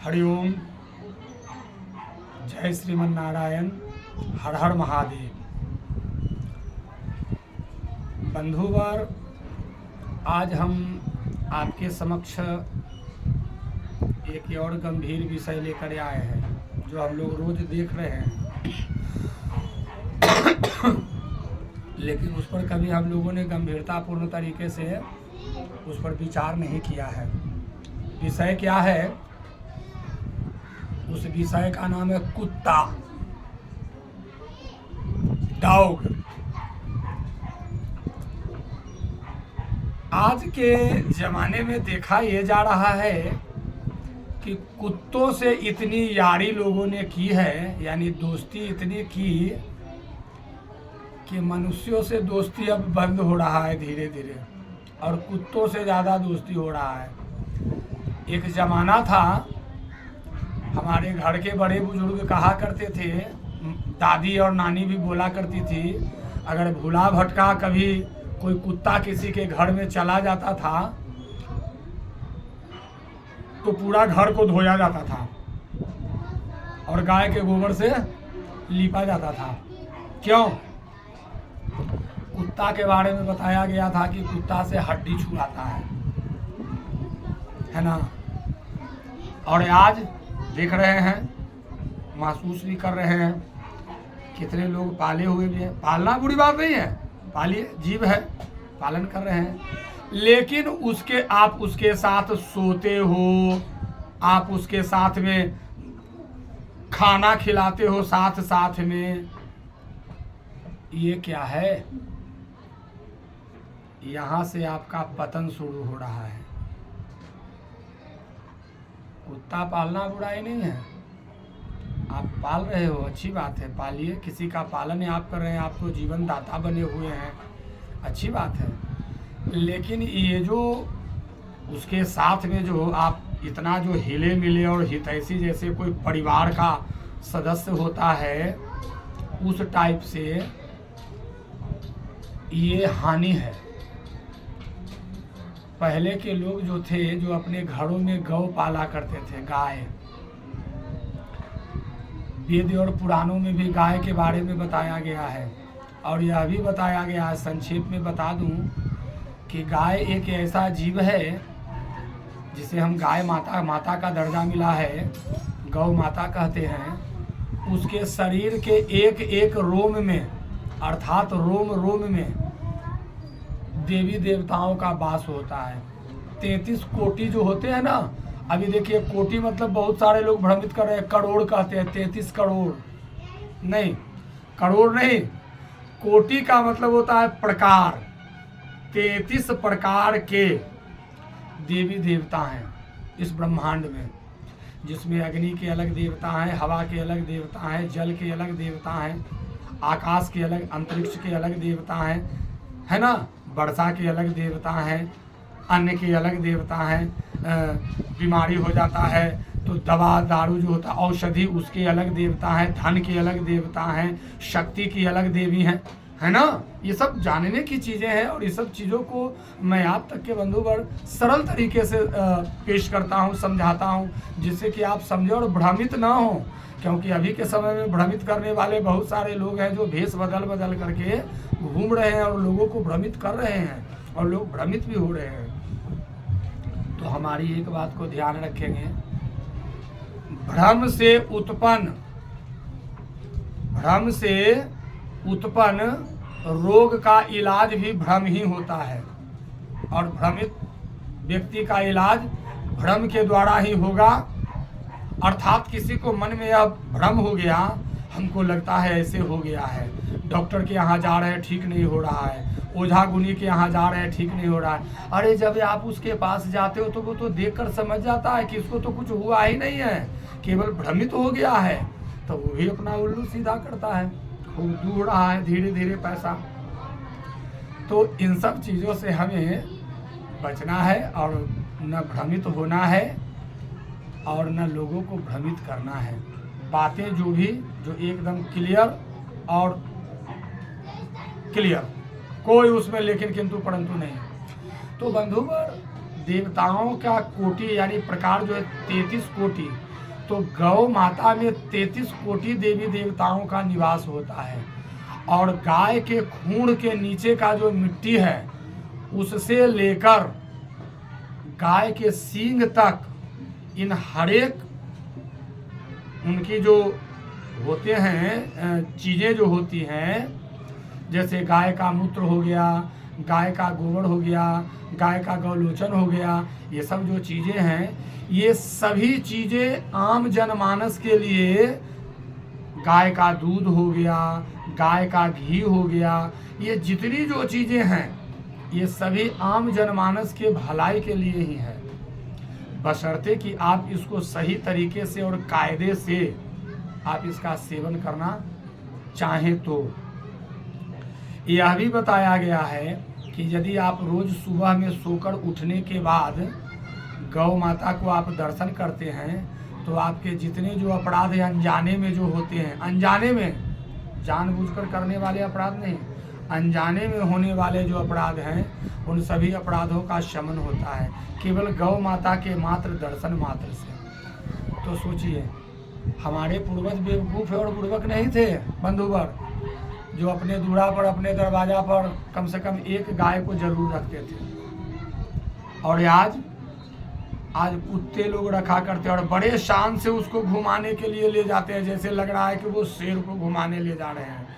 हरिओम। जय श्रीमन नारायण। हर हर महादेव। बंधुवर, आज हम आपके समक्ष एक और गंभीर विषय लेकर आए हैं जो हम लोग रोज देख रहे हैं लेकिन उस पर कभी हम लोगों ने गंभीरतापूर्ण तरीके से उस पर विचार नहीं किया है। विषय क्या है? उस विषय का नाम है कुत्ता, डॉग। आज के जमाने में देखा ये जा रहा है कि कुत्तों से इतनी यारी लोगों ने की है, यानी दोस्ती इतनी की कि मनुष्यों से दोस्ती अब बंद हो रहा है धीरे धीरे, और कुत्तों से ज़्यादा दोस्ती हो रहा है। एक ज़माना था, हमारे घर के बड़े बुजुर्ग कहा करते थे, दादी और नानी भी बोला करती थी, अगर भूला भटका कभी कोई कुत्ता किसी के घर में चला जाता था तो पूरा घर को धोया जाता था और गाय के गोबर से लीपा जाता था। क्यों? कुत्ता के बारे में बताया गया था कि कुत्ता से हड्डी छुड़ाता है ना। और आज देख रहे हैं, महसूस भी कर रहे हैं, कितने लोग पाले हुए भी हैं। पालना बुरी बात नहीं है, पालिए, जीव है, पालन कर रहे हैं, लेकिन आप उसके साथ सोते हो, आप उसके साथ में खाना खिलाते हो साथ साथ में। ये क्या है? यहाँ से आपका पतन शुरू हो रहा है। कुत्ता पालना बुराई नहीं है, आप पाल रहे हो, अच्छी बात है, पालिए। किसी का पालन आप कर रहे हैं, आप तो जीवन दाता बने हुए हैं, अच्छी बात है। लेकिन ये जो उसके साथ में जो आप इतना जो हिले मिले और हितैषी जैसे कोई परिवार का सदस्य होता है, उस टाइप से ये हानि है। पहले के लोग जो थे, जो अपने घरों में गौ पाला करते थे, गाय, वेद और पुराणों में भी गाय के बारे में बताया गया है। और यह भी बताया गया है, संक्षेप में बता दूं, कि गाय एक ऐसा जीव है जिसे हम गाय माता का दर्जा मिला है, गौ माता कहते हैं। उसके शरीर के एक एक रोम में, अर्थात रोम रोम में देवी देवताओं का वास होता है। 33 कोटि जो होते हैं ना, अभी देखिए, कोटि मतलब बहुत सारे लोग भ्रमित कर रहे हैं, करोड़ कहते हैं। 33 करोड़ नहीं, करोड़ नहीं, कोटि का मतलब होता है प्रकार। 33 प्रकार के देवी देवता हैं इस ब्रह्मांड में, जिसमें अग्नि के अलग देवता हैं, हवा के अलग देवता हैं, जल के अलग देवता हैं, आकाश के अलग, अंतरिक्ष के अलग देवता हैं, है ना, वर्षा के अलग देवता हैं, अन्न के अलग देवता हैं, बीमारी हो जाता है तो दवा दारू जो होता है, औषधि, उसके अलग देवता हैं, धन के अलग देवता हैं, शक्ति की अलग देवी हैं, है ना। ये सब जानने की चीज़ें हैं, और ये सब चीज़ों को मैं आप तक के बंधुवर सरल तरीके से पेश करता हूँ, समझाता हूँ, जिससे कि आप समझो और भ्रमित ना हो। क्योंकि अभी के समय में भ्रमित करने वाले बहुत सारे लोग हैं जो भेष बदल बदल करके घूम रहे हैं और लोगों को भ्रमित कर रहे हैं, और लोग भ्रमित भी हो रहे हैं। तो हमारी एक बात को ध्यान रखेंगे, भ्रम से उत्पन्न रोग का इलाज भी भ्रम ही होता है, और भ्रमित व्यक्ति का इलाज भ्रम के द्वारा ही होगा। अर्थात किसी को मन में यह भ्रम हो गया, हमको लगता है ऐसे हो गया है, डॉक्टर के यहाँ जा रहे हैं ठीक नहीं हो रहा है, ओझा गुनी के यहाँ जा रहे हैं ठीक नहीं हो रहा है। अरे जब आप उसके पास जाते हो तो वो तो देखकर समझ जाता है कि इसको तो कुछ हुआ ही नहीं है, केवल भ्रमित हो गया है, तो वो भी अपना उल्लू सीधा करता है, वो दूर रहा है धीरे धीरे पैसा। तो इन सब चीज़ों से हमें बचना है, और न भ्रमित होना है और न लोगों को भ्रमित करना है। बातें जो एकदम क्लियर और क्लियर, कोई उसमें लेकिन किंतु परंतु नहीं। तो बंधुवर, देवताओं का कोटि यानी प्रकार जो है 33 कोटि, तो गौ माता में 33 कोटि देवी देवताओं का निवास होता है, और गाय के खूंड के नीचे का जो मिट्टी है उससे लेकर गाय के सींग तक इन हरेक उनकी जो होते हैं चीज़ें जो होती हैं, जैसे गाय का मूत्र हो गया, गाय का गोबर हो गया, गाय का गौलोचन हो गया, ये सब जो चीज़ें हैं, ये सभी चीज़ें आम जनमानस के लिए, गाय का दूध हो गया, गाय का घी हो गया, ये जितनी जो चीज़ें हैं ये सभी आम जनमानस के भलाई के लिए ही है, बशर्ते कि आप इसको सही तरीके से और कायदे से आप इसका सेवन करना चाहें। तो यह भी बताया गया है कि यदि आप रोज सुबह में सोकर उठने के बाद गौ माता को आप दर्शन करते हैं तो आपके जितने जो अपराध हैं अनजाने में जो होते हैं, अनजाने में, जानबूझकर करने वाले अपराध नहीं, अनजाने में होने वाले जो अपराध हैं उन सभी अपराधों का शमन होता है केवल गौ माता के मात्र दर्शन मात्र से। तो सोचिए, हमारे पूर्वज बेवकूफ़ और बुड़बक नहीं थे बंधुवर, जो अपने दूरा पर, अपने दरवाजा पर कम से कम एक गाय को जरूर रखते थे, और आज कुत्ते लोग रखा करते हैं और बड़े शान से उसको घुमाने के लिए ले जाते हैं, जैसे लग रहा है कि वो शेर को घुमाने ले जा रहे हैं।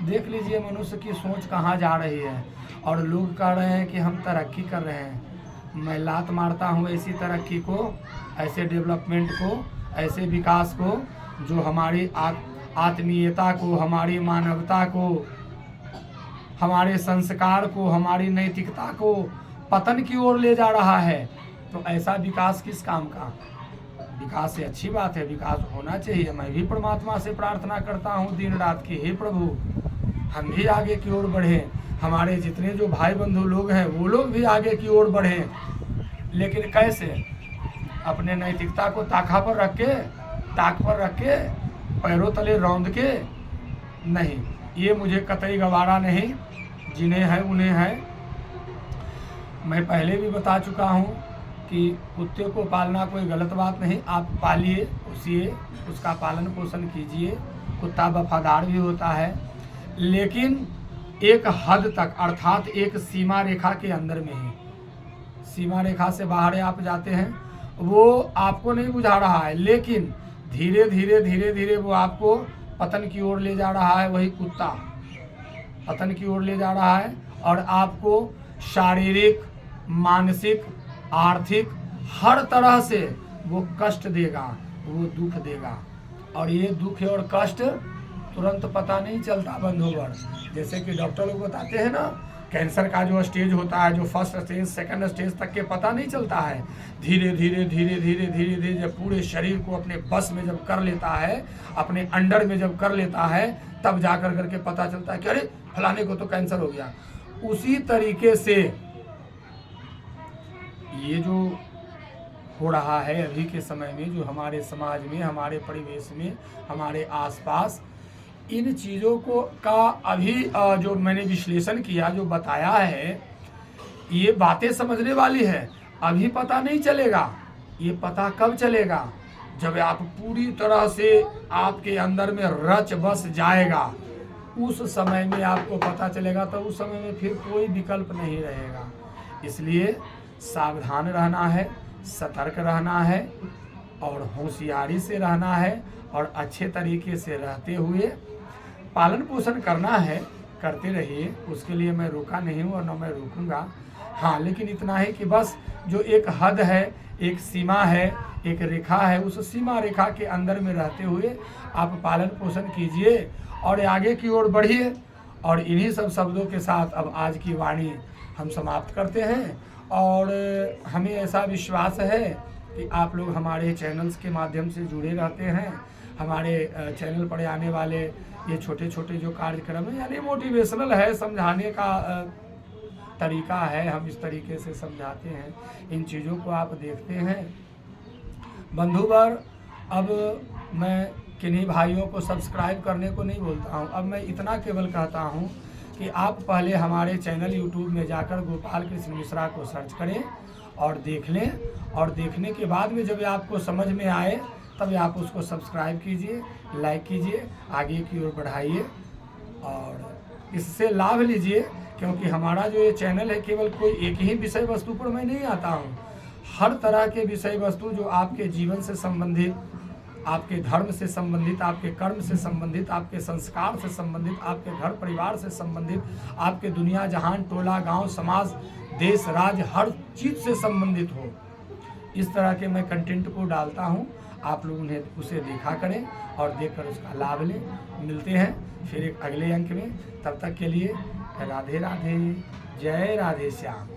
देख लीजिए मनुष्य की सोच कहाँ जा रही है, और लोग कह रहे हैं कि हम तरक्की कर रहे हैं। मैं लात मारता हूँ ऐसी तरक्की को, ऐसे डेवलपमेंट को, ऐसे विकास को जो हमारी आत्मीयता को, हमारी मानवता को, हमारे संस्कार को, हमारी नैतिकता को पतन की ओर ले जा रहा है। तो ऐसा विकास किस काम का? विकास से अच्छी बात है, विकास होना चाहिए। मैं भी परमात्मा से प्रार्थना करता हूँ दिन रात की, हे प्रभु हम भी आगे की ओर बढ़ें, हमारे जितने जो भाई बंधु लोग हैं वो लोग भी आगे की ओर बढ़ें। लेकिन कैसे? अपने नैतिकता को ताक पर रख के पैरों तले रौंद के नहीं, ये मुझे कतई गवारा नहीं। जिन्हें है उन्हें है। मैं पहले भी बता चुका हूँ कि कुत्ते को पालना कोई गलत बात नहीं, आप पालिए, उसिए, उसका पालन पोषण कीजिए। कुत्ता वफादार भी होता है, लेकिन एक हद तक, अर्थात एक सीमा रेखा के अंदर में ही। सीमा रेखा से बाहर आप जाते हैं, वो आपको नहीं बुझा रहा है, लेकिन धीरे धीरे वो आपको पतन की ओर ले जा रहा है। वही कुत्ता पतन की ओर ले जा रहा है, और आपको शारीरिक, मानसिक, आर्थिक हर तरह से वो कष्ट देगा, वो दुख देगा। और ये दुख और कष्ट तुरंत पता नहीं चलता बंधुवर। जैसे कि डॉक्टर लोग बताते हैं ना, कैंसर का जो स्टेज होता है, जो फर्स्ट स्टेज, सेकंड स्टेज तक के पता नहीं चलता है। धीरे धीरे जब पूरे शरीर को अपने बस में जब कर लेता है, अपने अंडर में जब कर लेता है, तब जाकर करके पता चलता है कि अरे फलाने को तो कैंसर हो गया। उसी तरीके से ये जो हो रहा है अभी के समय में, जो हमारे समाज में, हमारे परिवेश में, हमारे आसपास, इन चीज़ों को का अभी जो मैंने विश्लेषण किया, जो बताया है, ये बातें समझने वाली है। अभी पता नहीं चलेगा, ये पता कब चलेगा? जब आप पूरी तरह से आपके अंदर में रच बस जाएगा, उस समय में आपको पता चलेगा। तो उस समय में फिर कोई विकल्प नहीं रहेगा। इसलिए सावधान रहना है, सतर्क रहना है, और होशियारी से रहना है, और अच्छे तरीके से रहते हुए पालन पोषण करना है। करते रहिए, उसके लिए मैं रोका नहीं हूँ और न मैं रोकूंगा। हाँ, लेकिन इतना है कि बस जो एक हद है, एक सीमा है, एक रेखा है, उस सीमा रेखा के अंदर में रहते हुए आप पालन पोषण कीजिए और आगे की ओर बढ़िए। और इन्हीं सब शब्दों के साथ अब आज की वाणी हम समाप्त करते हैं। और हमें ऐसा विश्वास है कि आप लोग हमारे चैनल्स के माध्यम से जुड़े रहते हैं। हमारे चैनल पर आने वाले ये छोटे छोटे जो कार्यक्रम है, यानी मोटिवेशनल है, समझाने का तरीका है, हम इस तरीके से समझाते हैं। इन चीज़ों को आप देखते हैं बंधुवर। अब मैं किन्हीं भाइयों को सब्सक्राइब करने को नहीं बोलता हूँ। अब मैं इतना केवल कहता हूँ कि आप पहले हमारे चैनल यूट्यूब में जाकर गोपाल कृष्ण मिश्रा को सर्च करें और देख लें, और देखने के बाद में जब आपको समझ में आए तब आप उसको सब्सक्राइब कीजिए, लाइक कीजिए, आगे की ओर बढ़ाइए और इससे लाभ लीजिए, क्योंकि हमारा जो ये चैनल है केवल कोई एक ही विषय वस्तु पर मैं नहीं आता हूँ। हर तरह के विषय वस्तु जो आपके जीवन से संबंधित, आपके धर्म से संबंधित, आपके कर्म से संबंधित, आपके संस्कार से संबंधित, आपके घर परिवार से संबंधित, आपके दुनिया जहान, टोला, गांव, समाज, देश, राज्य, हर चीज़ से संबंधित हो, इस तरह के मैं कंटेंट को डालता हूं। आप लोग उन्हें उसे देखा करें और देखकर उसका लाभ लें। मिलते हैं फिर एक अगले अंक में, तब तक के लिए राधे राधे, जय राधे श्याम।